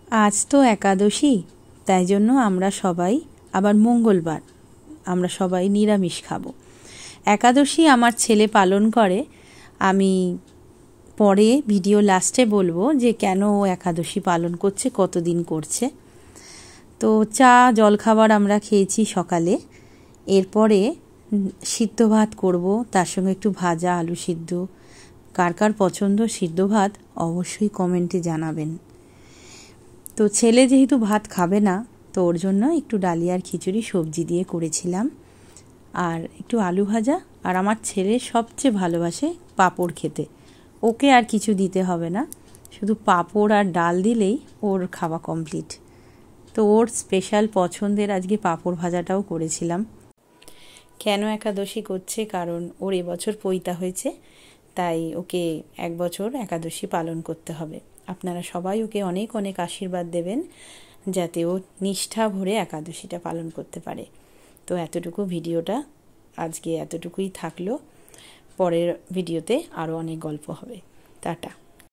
আজ তো একাদশী, তাই জন্য আমরা সবাই আবার মঙ্গলবার আমরা সবাই নিরামিষ খাবো। একাদশী আমার ছেলে পালন করে। আমি পরে ভিডিও লাস্টে বলবো যে কেন ও একাদশী পালন করছে, কতদিন করছে। তো চা জলখাবার আমরা খেয়েছি সকালে। এরপরে সিদ্ধ ভাত করব, তার সঙ্গে একটু ভাজা আলু সিদ্ধ। কার কার পছন্দ সিদ্ধ ভাত অবশ্যই কমেন্টে জানাবেন। তো ছেলে যেহেতু ভাত খাবে না, তো ওর জন্য একটু ডালিয়া আর খিচুড়ি সবজি দিয়ে করেছিলাম, আর একটু আলু ভাজা। আর আমার ছেলে সবচেয়ে ভালোবাসে পাঁপড় খেতে, ওকে আর কিছু দিতে হবে না, শুধু পাঁপড় আর ডাল দিলেই ওর খাওয়া কমপ্লিট। তো ওর স্পেশাল পছন্দের আজকে পাঁপড় ভাজাটাও করেছিলাম। কেন একাদশী করছে, কারণ ওর এবছর পৈতা হয়েছে, তাই ওকে 1 বছর একাদশী পালন করতে হবে। আপনারা সবাই ওকে অনেক অনেক আশীর্বাদ দেবেন যাতে ও নিষ্ঠা ভরে একাদশীটা পালন করতে পারে। তো এতটুকু ভিডিওটা আজকে এতটুকুই থাকলো। পরের ভিডিওতে আরও অনেক গল্প হবে। টাটা।